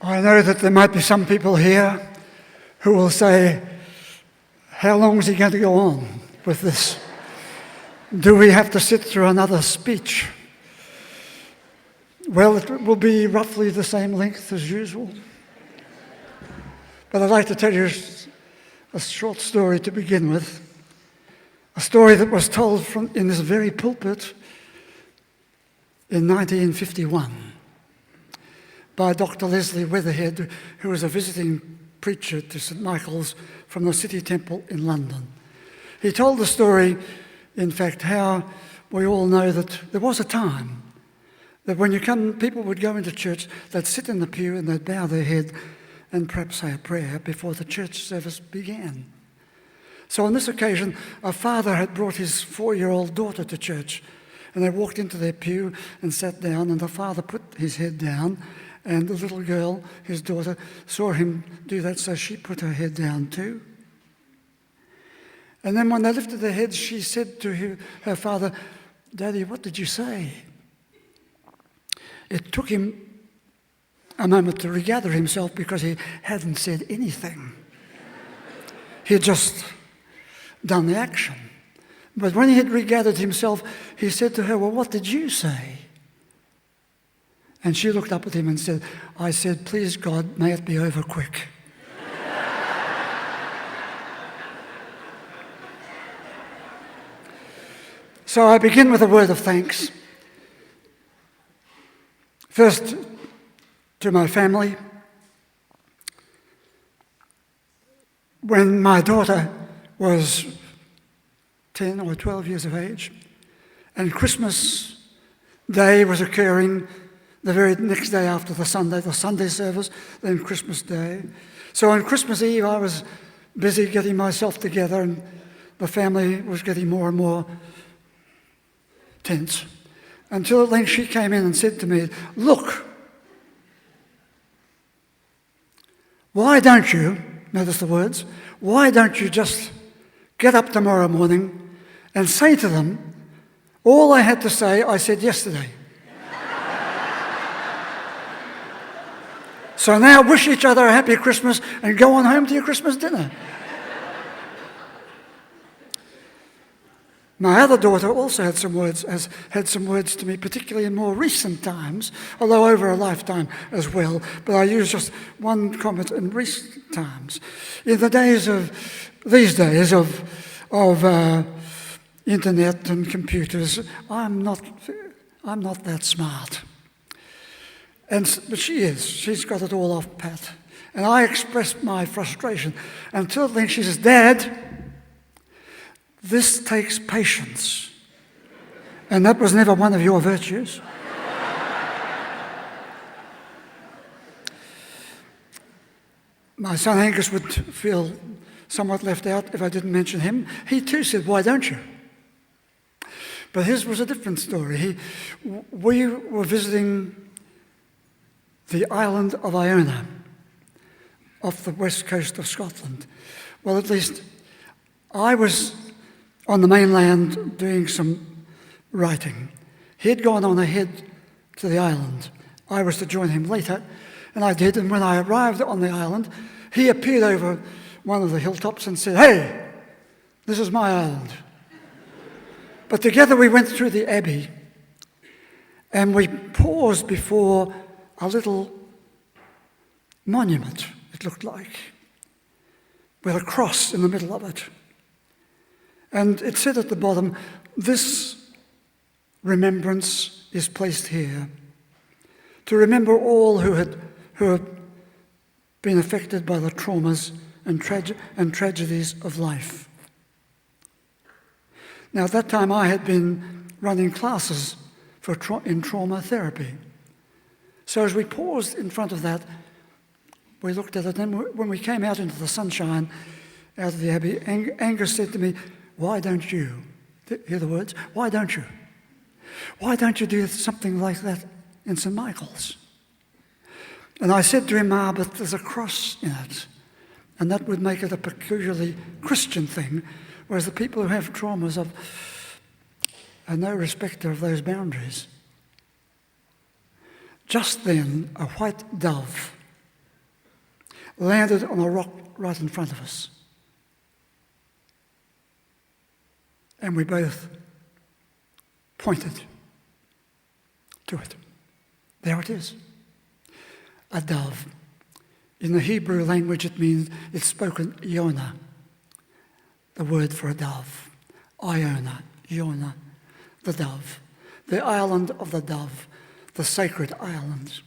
I know that there might be some people here who will say, how long is he going to go on with this? Do we have to sit through another speech? Well, it will be roughly the same length as usual. But I'd like to tell you a short story to begin with. A story that was told in this very pulpit in 1951 by Dr. Leslie Weatherhead, who was a visiting preacher to St. Michael's from the City Temple in London. He told the story, in fact, how we all know that there was a time that when people would go into church, they'd sit in the pew and they'd bow their head and perhaps say a prayer before the church service began. So on this occasion, a father had brought his 4-year-old daughter to church, and they walked into their pew and sat down, and the father put his head down, and the little girl, his daughter, saw him do that, so she put her head down too. And then when they lifted their heads, she said to her father, "Daddy, what did you say?" It took him a moment to regather himself because he hadn't said anything. He had just done the action. But when he had regathered himself, he said to her, "Well, what did you say?" And she looked up at him and said, "I said, please God, may it be over quick." So I begin with a word of thanks. First, to my family. When my daughter was 10 or 12 years of age, and Christmas Day was occurring the very next day after the Sunday service, then Christmas Day. So on Christmas Eve, I was busy getting myself together, and the family was getting more and more tense. Until at length she came in and said to me, "Look, why don't you," notice the words, "why don't you just get up tomorrow morning and say to them, all I had to say, I said yesterday. So now wish each other a happy Christmas and go on home to your Christmas dinner." My other daughter also had some words to me, particularly in more recent times, although over a lifetime as well. But I use just one comment in recent times. In these days of internet and computers, I'm not that smart. But she is. She's got it all off pat. And I expressed my frustration until then she says, "Dad, this takes patience." And that was never one of your virtues. My son Angus would feel somewhat left out if I didn't mention him. He too said, "Why don't you?" But his was a different story. We were visiting the island of Iona off the west coast of Scotland. Well, at least I was on the mainland doing some writing. He had gone on ahead to the island. I was to join him later, and I did. And when I arrived on the island, he appeared over one of the hilltops and said, "Hey, this is my island." But together we went through the abbey, and we paused before a little monument, it looked like, with a cross in the middle of it. And it said at the bottom, "This remembrance is placed here to remember all who have been affected by the traumas and tragedies of life." Now, at that time, I had been running classes in trauma therapy. So as we paused in front of that, we looked at it, and when we came out into the sunshine, out of the abbey, Angus said to me, "Why don't you?" Hear the words? "Why don't you? Why don't you do something like that in St. Michael's?" And I said to him, "But there's a cross in it, and that would make it a peculiarly Christian thing, whereas the people who have traumas are no respecter of those boundaries." Just then, a white dove landed on a rock right in front of us. And we both pointed to it. There it is. A dove. In the Hebrew language, it's spoken Iona, the word for a dove. Iona, Iona, the dove. The island of the dove, the sacred island.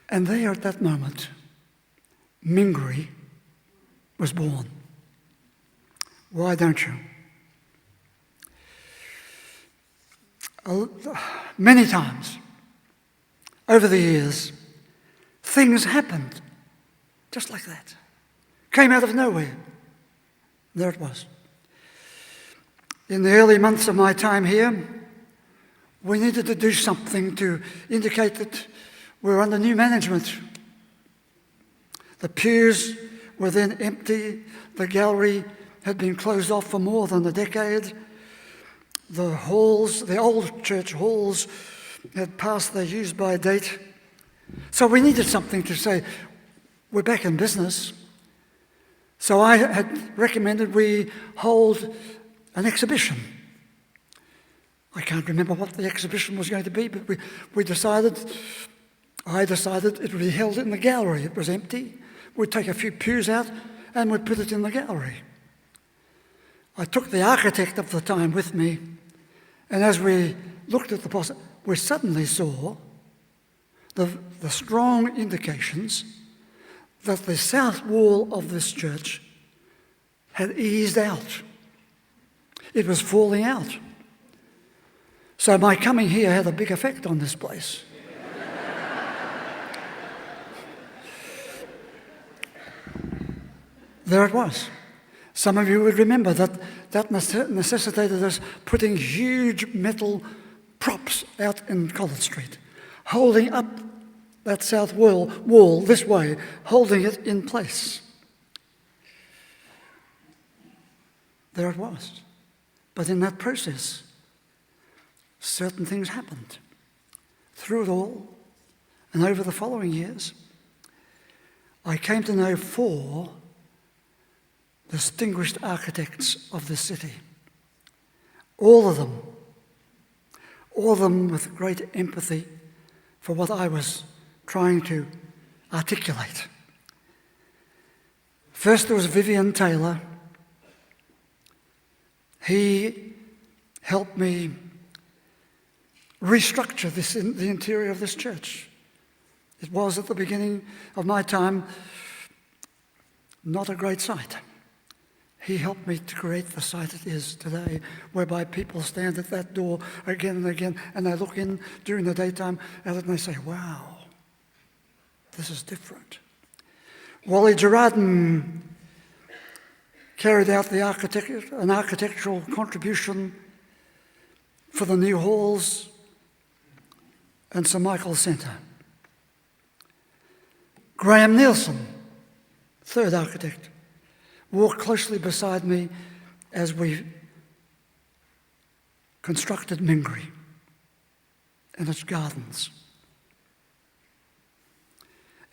And there at that moment, Mingri was born. Why don't you? Many times over the years, things happened just like that. Came out of nowhere. There it was. In the early months of my time here, we needed to do something to indicate that we're under new management. The pews were then empty. The gallery had been closed off for more than a decade. The halls, the old church halls, had passed their use-by date. So we needed something to say, we're back in business. So I had recommended we hold an exhibition. I can't remember what the exhibition was going to be, but I decided it would be held in the gallery. It was empty. We'd take a few pews out and we'd put it in the gallery. I took the architect of the time with me, and as we looked at the possibility, we suddenly saw the strong indications that the south wall of this church had eased out. It was falling out. So my coming here had a big effect on this place. There it was. Some of you would remember that necessitated us putting huge metal props out in Collins Street, holding up that south wall this way, holding it in place. There it was. But in that process, certain things happened. Through it all, and over the following years, I came to know 4 distinguished architects of this city. All of them with great empathy for what I was trying to articulate. First there was Vivian Taylor. He helped me restructure the interior of this church. It was at the beginning of my time not a great site. He helped me to create the site it is today, whereby people stand at that door again and again, and they look in during the daytime at it and they say, wow, this is different. Wally Gerardin carried out an architectural contribution for the new halls and St Michael's Centre. Graham Nielsen, third architect, walked closely beside me as we constructed Mingri and its gardens.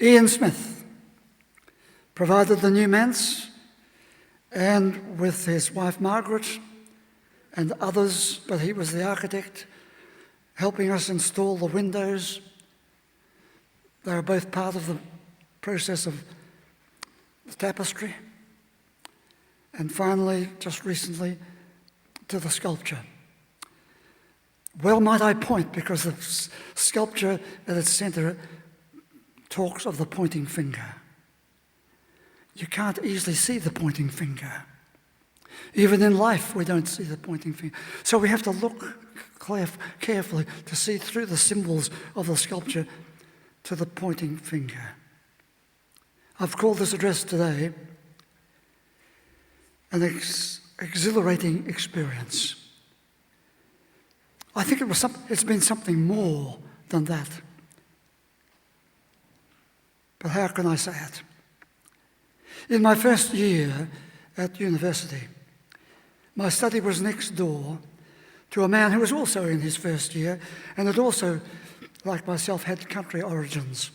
Ian Smith provided the new manse, and with his wife Margaret and others, but he was the architect, helping us install the windows. They were both part of the process of the tapestry. And finally, just recently, to the sculpture. Well might I point, because the sculpture at its centre talks of the pointing finger. You can't easily see the pointing finger. Even in life, we don't see the pointing finger. So we have to look carefully to see through the symbols of the sculpture to the pointing finger. I've called this address today an exhilarating experience. I think it's been something more than that. But how can I say it? In my first year at university, my study was next door to a man who was also in his first year and had also, like myself, had country origins.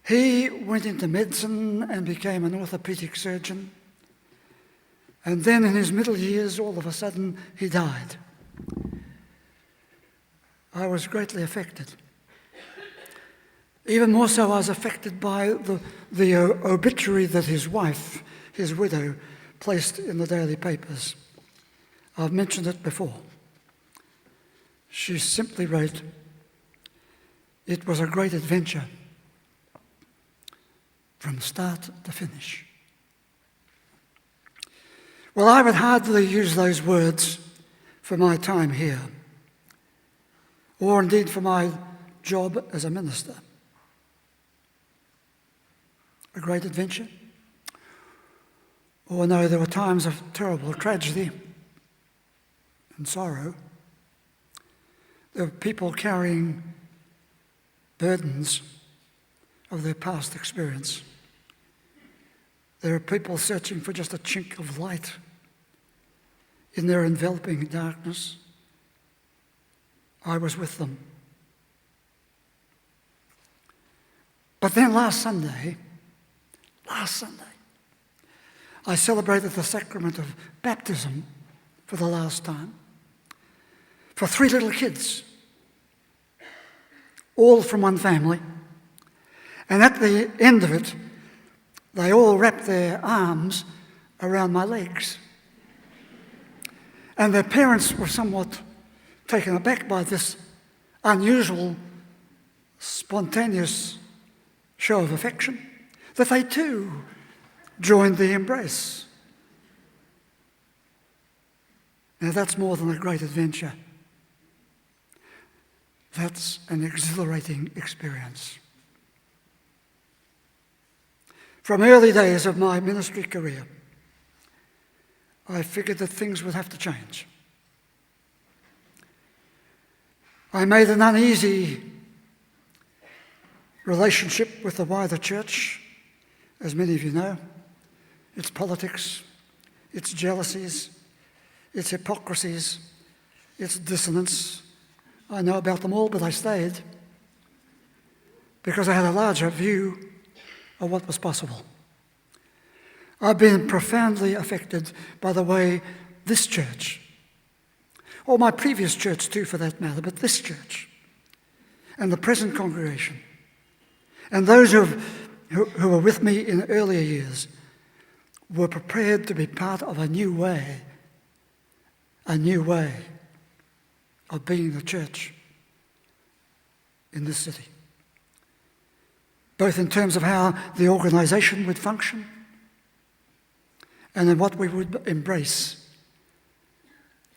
He went into medicine and became an orthopedic surgeon. And then in his middle years, all of a sudden, he died. I was greatly affected. Even more so, I was affected by the obituary that his wife, his widow, placed in the daily papers. I've mentioned it before. She simply wrote, "It was a great adventure from start to finish." Well, I would hardly use those words for my time here, or indeed for my job as a minister. A great adventure? Oh no, there were times of terrible tragedy and sorrow. There were people carrying burdens of their past experience. There are people searching for just a chink of light in their enveloping darkness. I was with them. But then last Sunday, I celebrated the sacrament of baptism for the last time for 3 little kids, all from one family. And at the end of it, they all wrapped their arms around my legs. And their parents were somewhat taken aback by this unusual, spontaneous show of affection, that they too joined the embrace. Now that's more than a great adventure. That's an exhilarating experience. From early days of my ministry career, I figured that things would have to change. I made an uneasy relationship with the wider church, as many of you know. Its politics, its jealousies, its hypocrisies, its dissonance. I know about them all, but I stayed because I had a larger view of what was possible. I've been profoundly affected by the way this church, or my previous church too for that matter, but this church and the present congregation and those who were with me in earlier years were prepared to be part of a new way of being the church in this city, both in terms of how the organisation would function and in what we would embrace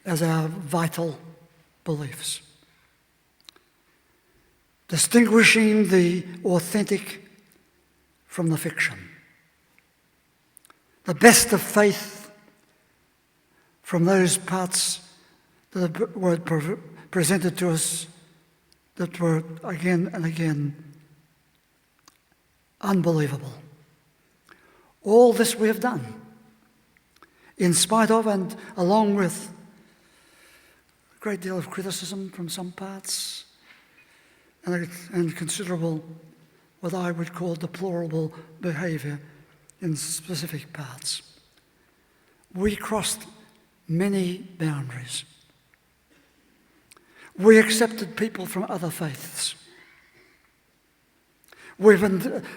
as our vital beliefs. Distinguishing the authentic from the fiction. The best of faith from those parts that were presented to us that were again and again unbelievable. All this we have done in spite of and along with a great deal of criticism from some parts and considerable, what I would call deplorable behaviour in specific parts. We crossed many boundaries. We accepted people from other faiths. We've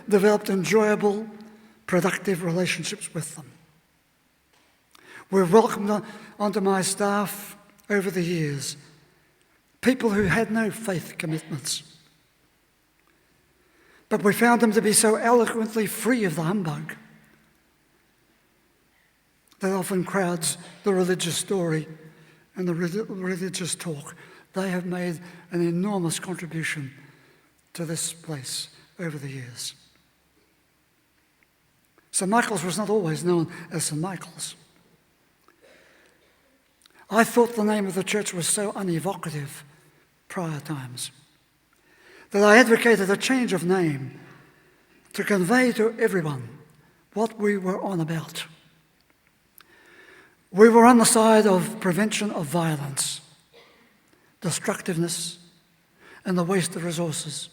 developed enjoyable, productive relationships with them. We've welcomed onto my staff over the years people who had no faith commitments. But we found them to be so eloquently free of the humbug that often crowds the religious story and the religious talk. They have made an enormous contribution to this place over the years. St. Michael's was not always known as St. Michael's. I thought the name of the church was so unevocative prior times that I advocated a change of name to convey to everyone what we were on about. We were on the side of prevention of violence, destructiveness, and the waste of resources.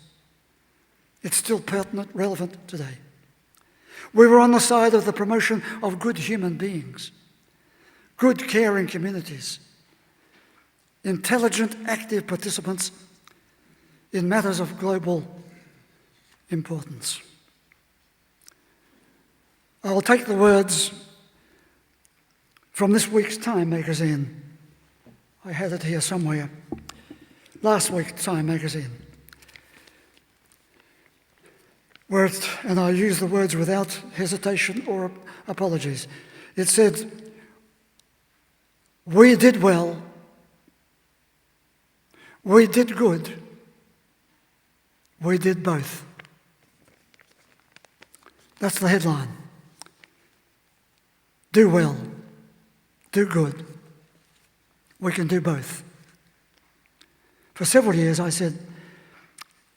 It's still pertinent, relevant today. We were on the side of the promotion of good human beings, good caring communities, intelligent, active participants in matters of global importance. I will take the words from this week's Time magazine. I had it here somewhere. Last week's Time magazine. And I use the words without hesitation or apologies. It said, "We did well, we did good, we did both." That's the headline. Do well, do good. We can do both. For several years I said,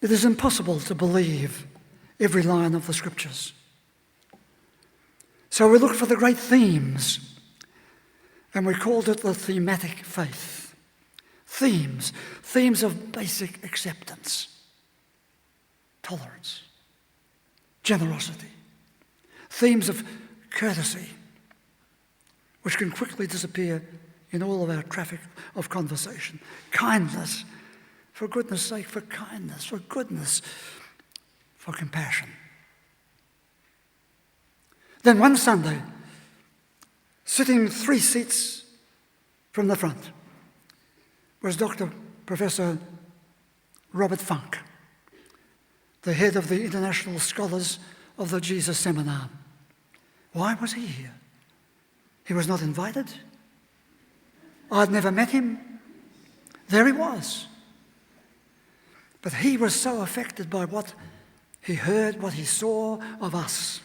it is impossible to believe every line of the Scriptures. So we looked for the great themes, and we called it the thematic faith. Themes of basic acceptance, tolerance, generosity, themes of courtesy, which can quickly disappear in all of our traffic of conversation. Kindness, for goodness sake, for kindness, for goodness, for compassion. Then one Sunday, sitting 3 seats from the front, was Professor Robert Funk, the head of the International Scholars of the Jesus Seminar. Why was he here? He was not invited. I'd never met him. There he was. But he was so affected by what he heard, what he saw of us,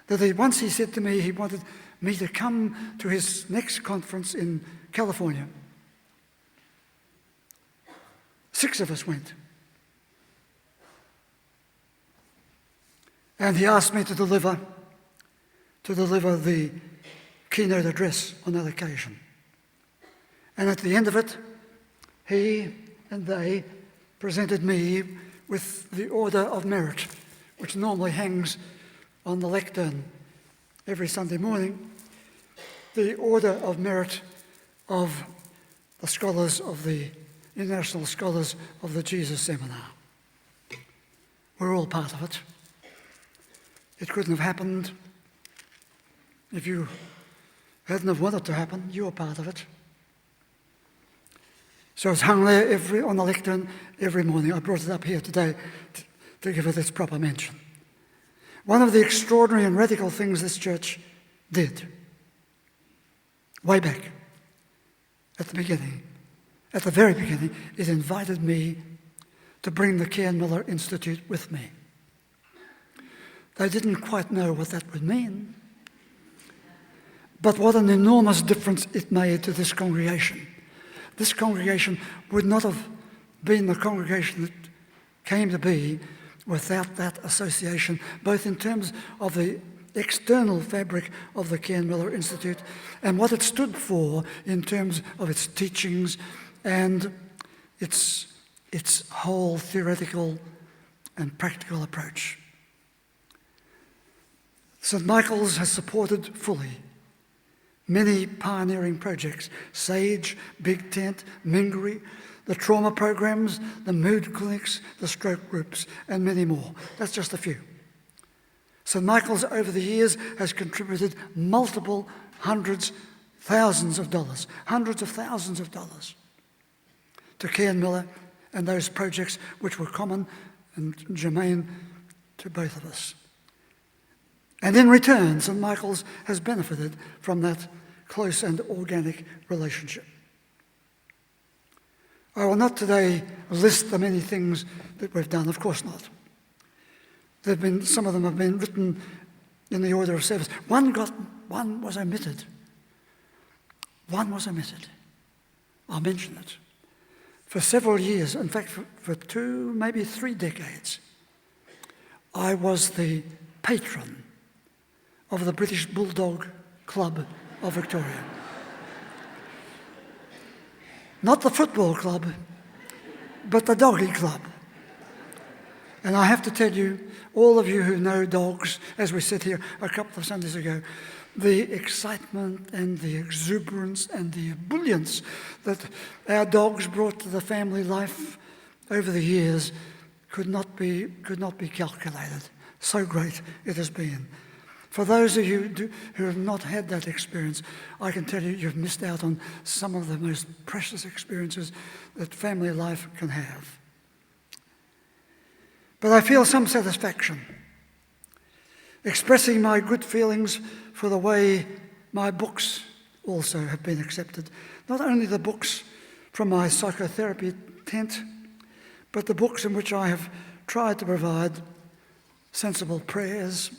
that once he said to me he wanted me to come to his next conference in California. 6 of us went. And he asked me to deliver the keynote address on that occasion. And at the end of it, he and they presented me with the Order of Merit, which normally hangs on the lectern every Sunday morning, the Order of Merit of the scholars of the International Scholars of the Jesus Seminar. We're all part of it. It couldn't have happened if you hadn't have wanted to happen. You were part of it. So it's hung there on the lectern every morning. I brought it up here today to give it its proper mention. One of the extraordinary and radical things this church did, way back at the very beginning, it invited me to bring the Cairn Miller Institute with me. They didn't quite know what that would mean, but what an enormous difference it made to this congregation. This congregation would not have been the congregation that came to be without that association, both in terms of the external fabric of the Cairn Miller Institute and what it stood for in terms of its teachings and its whole theoretical and practical approach. St. Michael's has supported fully many pioneering projects: SAGE, Big Tent, Mingery, the trauma programs, the mood clinics, the stroke groups, and many more. That's just a few. St. Michael's over the years has contributed multiple hundreds of thousands of dollars to Cairn Miller and those projects which were common and germane to both of us. And in return, St. Michael's has benefited from that close and organic relationship. I will not today list the many things that we've done, of course not. Some of them have been written in the order of service. One was omitted. One was omitted. I'll mention it. For several years, in fact for 2, maybe 3 decades, I was the patron of the British Bulldog Club of Victoria. Not the football club, but the doggy club. And I have to tell you, all of you who know dogs, as we said here a couple of Sundays ago, the excitement and the exuberance and the ebullience that our dogs brought to the family life over the years could not be calculated. So great it has been. For those of you who have not had that experience, I can tell you you've missed out on some of the most precious experiences that family life can have. But I feel some satisfaction expressing my good feelings for the way my books also have been accepted. Not only the books from my psychotherapy tent, but the books in which I have tried to provide sensible prayers.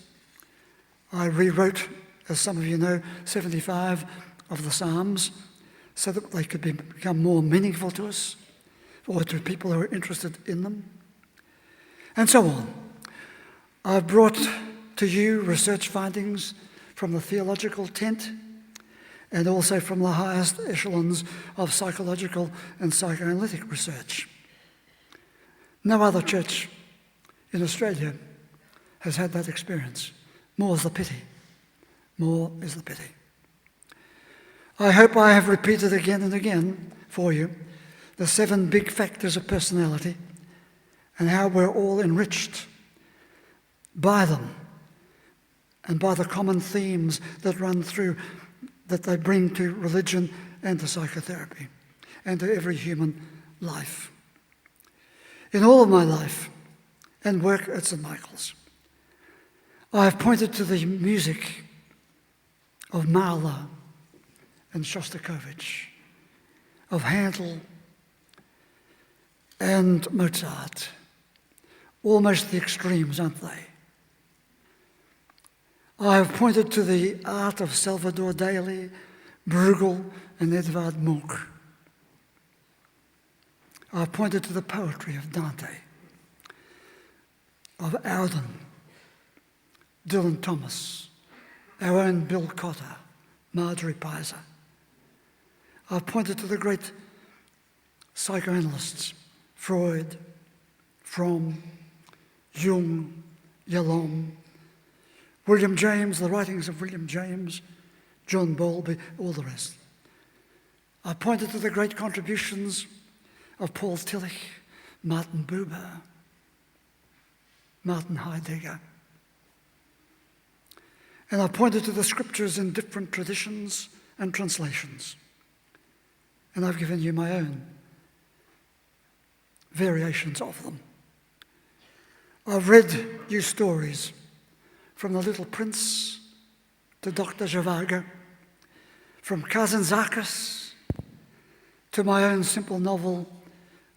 I rewrote, as some of you know, 75 of the Psalms so that they could become more meaningful to us or to people who are interested in them, and so on. I've brought to you research findings from the theological tent and also from the highest echelons of psychological and psychoanalytic research. No other church in Australia has had that experience. More is the pity. More is the pity. I hope I have repeated again and again for you the 7 big factors of personality and how we're all enriched by them and by the common themes that run through, that they bring to religion and to psychotherapy and to every human life. In all of my life and work at St. Michael's, I have pointed to the music of Mahler and Shostakovich, of Handel and Mozart. Almost the extremes, aren't they? I have pointed to the art of Salvador Dalí, Bruegel and Edvard Munch. I have pointed to the poetry of Dante, of Auden, Dylan Thomas, our own Bill Cotter, Marjorie Pizer. I've pointed to the great psychoanalysts, Freud, Fromm, Jung, Yalom, William James, the writings of William James, John Bowlby, all the rest. I pointed to the great contributions of Paul Tillich, Martin Buber, Martin Heidegger. And I pointed to the scriptures in different traditions and translations. And I've given you my own variations of them. I've read you stories from The Little Prince to Dr. Zhivago, from Kazantzakis to my own simple novel,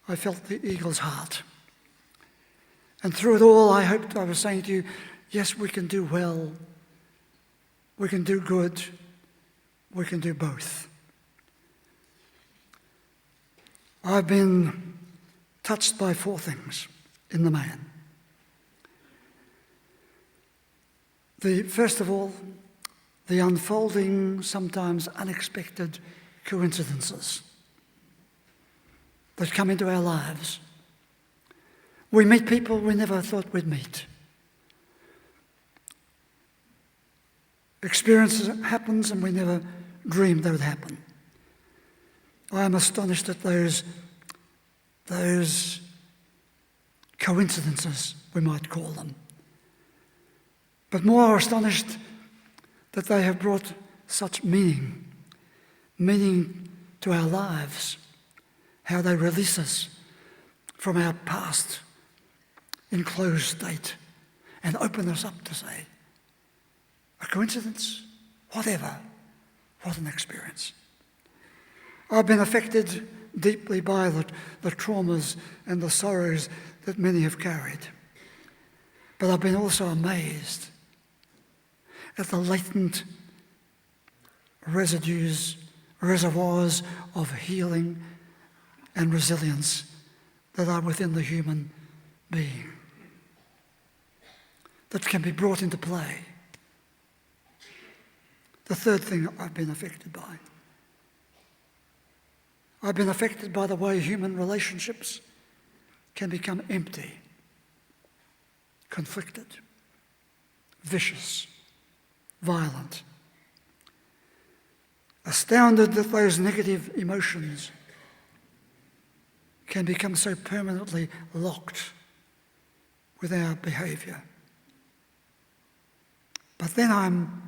I Felt the Eagle's Heart. And through it all, I hoped I was saying to you, yes, we can do well, we can do good, we can do both. I've been touched by 4 things in the man. First of all, the unfolding, sometimes unexpected coincidences that come into our lives. We meet people we never thought we'd meet. Experiences happens and we never dreamed they would happen. I am astonished at those coincidences, we might call them. But more astonished that they have brought such meaning to our lives, how they release us from our past enclosed state and open us up to say, a coincidence? Whatever. What an experience. I've been affected deeply by the traumas and the sorrows that many have carried. But I've been also amazed at the latent reservoirs of healing and resilience that are within the human being, that can be brought into play. The third thing I've been affected by. I've been affected by the way human relationships can become empty conflicted, vicious, violent, astounded that those negative emotions can become so permanently locked with our behaviour. But then I'm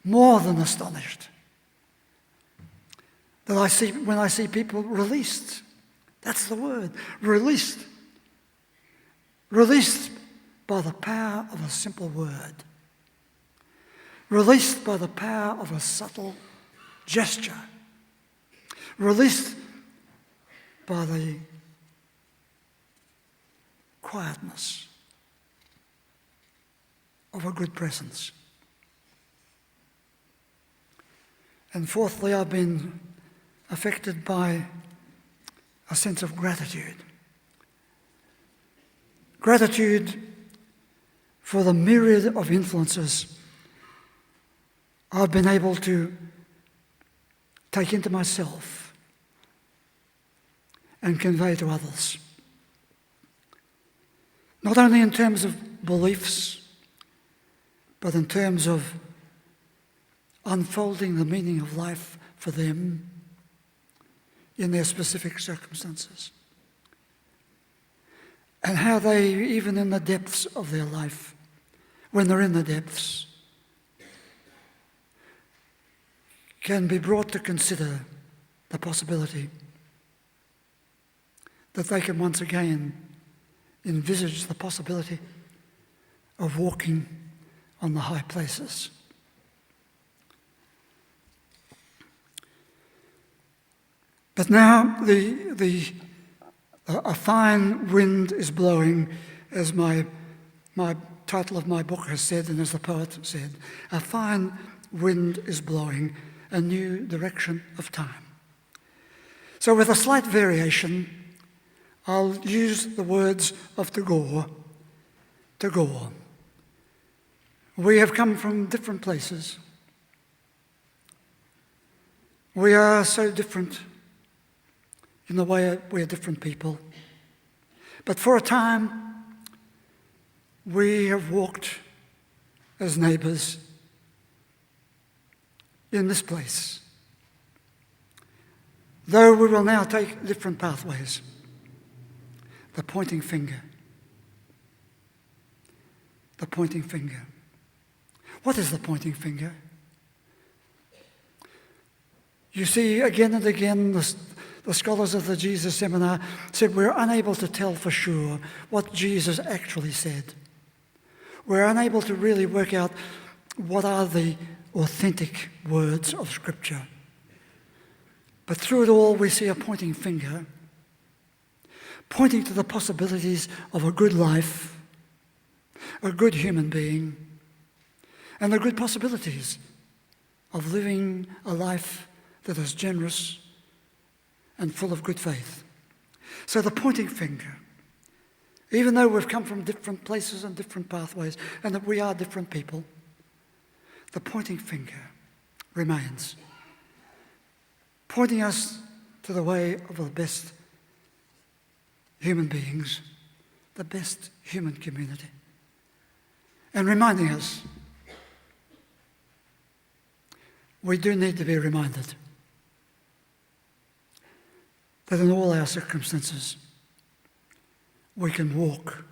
more than astonished that when I see people released. That's the word, released. Released by the power of a simple word. Released by the power of a subtle gesture. Released by the quietness of a good presence. And fourthly, I've been affected by a sense of gratitude. Gratitude for the myriad of influences I've been able to take into myself and convey to others. Not only in terms of beliefs, but in terms of unfolding the meaning of life for them in their specific circumstances. And how they, even in the depths of their life, when they're in the depths, can be brought to consider the possibility that they can once again envisage the possibility of walking on the high places. But now a fine wind is blowing, as my title of my book has said, and as the poet said. A fine wind is blowing, a new direction of time. So with a slight variation, I'll use the words of Tagore. We have come from different places. We are so different in the way we are different people. But for a time, we have walked as neighbours in this place. Though we will now take different pathways. The pointing finger. The pointing finger. What is the pointing finger? You see, again and again, the scholars of the Jesus Seminar said we're unable to tell for sure what Jesus actually said. We're unable to really work out what are the authentic words of Scripture. But through it all, we see a pointing finger, pointing to the possibilities of a good life, a good human being, and the good possibilities of living a life that is generous and full of good faith. So the pointing finger, even though we've come from different places and different pathways, and that we are different people, the pointing finger remains, pointing us to the way of the best human beings, the best human community, and reminding us we do need to be reminded that in all our circumstances we can walk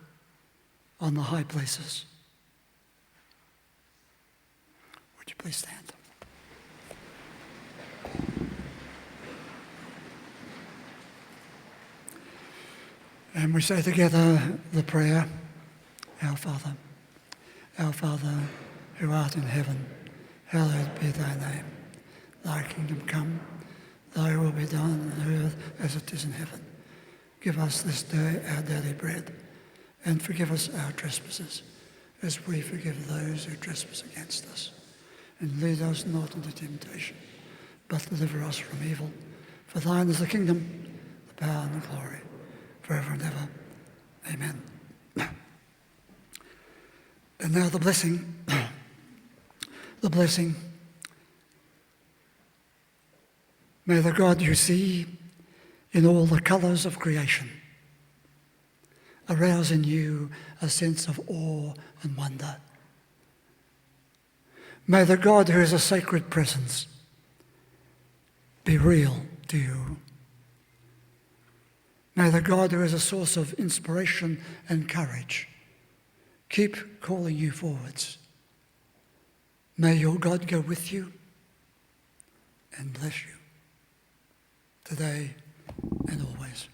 on the high places. Would you please stand? And we say together the prayer, Our Father who art in heaven, hallowed be thy name. Thy kingdom come, thy will be done on earth as it is in heaven. Give us this day our daily bread, and forgive us our trespasses, as we forgive those who trespass against us. And lead us not into temptation, but deliver us from evil. For thine is the kingdom, the power and the glory, forever and ever. Amen. And now the blessing. The blessing. May the God you see in all the colours of creation arouse in you a sense of awe and wonder. May the God who is a sacred presence be real to you. May the God who is a source of inspiration and courage keep calling you forwards. May your God go with you and bless you today and always.